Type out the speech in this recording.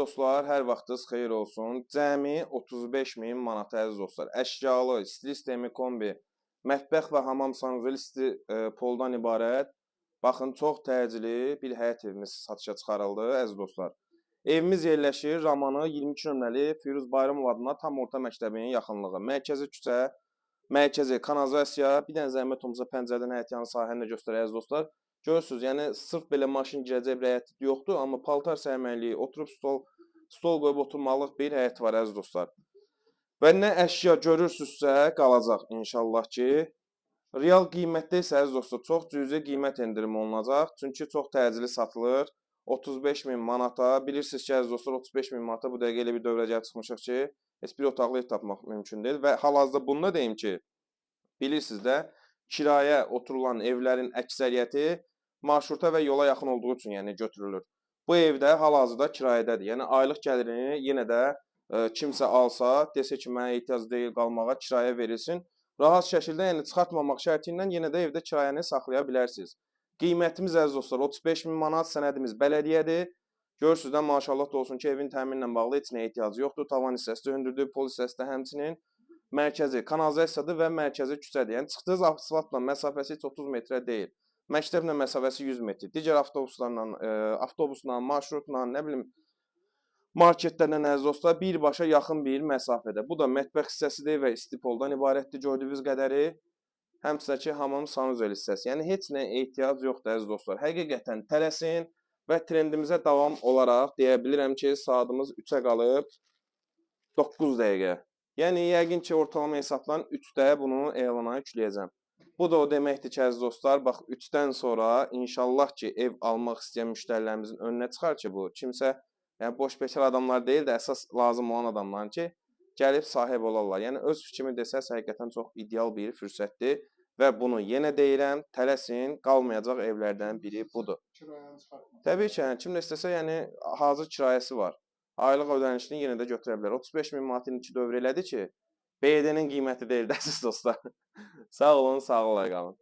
Dostlar, hər vaxtınız xeyir olsun. Cəmi 35 min manat əziz dostlar. Əşyalı, stil sistemi kombi, mətbəx və hamam sanuzeli poldan ibarət. Baxın, çox təcili bir həyət evimiz satışa çıxarıldı əziz dostlar. Evimiz yerləşir Ramanı 22 nömrəli Firuz Bayramov adına tam orta məktəbinin yaxınlığı. Mərkəzi küçə, mərkəzi kanalizasiya, bir dənə zəhmət olmasa pəncərədən həyətyanı sahəni də göstərək əziz dostlar. Görürsünüz, yəni sırf belə maşın girəcək bir həyət yoxdur, amma paltar sərməkliyi, oturub stol qoyub oturmalıq bir həyət var əziz dostlar. Və nə əşya görürsünüzsə qalacaq inşallah ki. Real qiymətdə isə əziz dostlar çox cüzi qiymət endirimi olunacaq. Çünki çox təcili satılır. 35 min manata. Bilirsiniz ki əziz dostlar 35 min manata bu dəqiqə elə bir dövrəyə çıxmışıq ki, heç bir otaqlı ev tapmaq mümkün deyil. Və hal-hazırda bunu da deyim ki, bilirsiniz də kirayə oturulan evlərin əksəriyyəti marşruta və yola yaxın olduğu üçün yəni götürülür. Bu evdə hal-hazırda kirayədədir. Yəni aylıq gəlirini yenə də kimsə alsa, desə ki, mənə ehtiyac deyil qalmağa, kirayə verilsin. Rahat şəkildə, yəni çıxartmamaq şərti ilə yenə də evdə kirayəni saxlaya bilərsiniz. Qiymətimiz əziz dostlar 35 min manat, sənədimiz bələdiyyədir. Görürsünüz də maşallah da olsun ki, evin təminlə bağlı heç nəyə ehtiyacı yoxdur. Tavan hissəsi də hündürdür, pol hissəsi də həmçinin mərkəzi kanalizasiyadır və mərkəzi küçədir. Yəni çıxdığınız asfaltla məsafəsi heç 30 metrə deyil. Məktəblə məsafəsi 100 metr. Digər avtobusla, marşrutla, nə bilim, marketlərlə əziz dostlar birbaşa yaxın bir məsafədə. Bu da mətbəx hissəsidir və istipoldan ibarətdir gördüyünüz qədəri. Həmçinin ki, hamam sanuzel hissəsi. Yəni heç nəyə ehtiyac yoxdur əziz dostlar. Həqiqətən tələsin və trendimizə davam olaraq deyə bilirəm ki, saatımız 3-ə qalıb 9 dəqiqə. Yəni yəqin ki, ortalama hesabla 3-də bunu elana yükləyəcəm. Bu da o deməkdir ki, əziz dostlar, bax 3-dən sonra inşallah ki, ev almaq istəyən müştərilərimizin önünə çıxar ki, bu kimsə, yəni boş bekar adamlar deyil də əsas lazım olan adamlar ki, gəlib sahib olarlar. Yəni öz fikrimi desəz, həqiqətən çox ideal bir fürsətdir və bunu yenə deyirəm, tələsin, qalmayacaq evlərdən biri budur. Təbii ki, kim də istəsə, yəni hazır kirayəsi var. Aylıq ödənişini yenə də götürə bilər. 35 min manatın 2 dövr elədi ki, BD-nin qiyməti deyil də, əziz dostlar. Sağ olun, sağ olun qalın.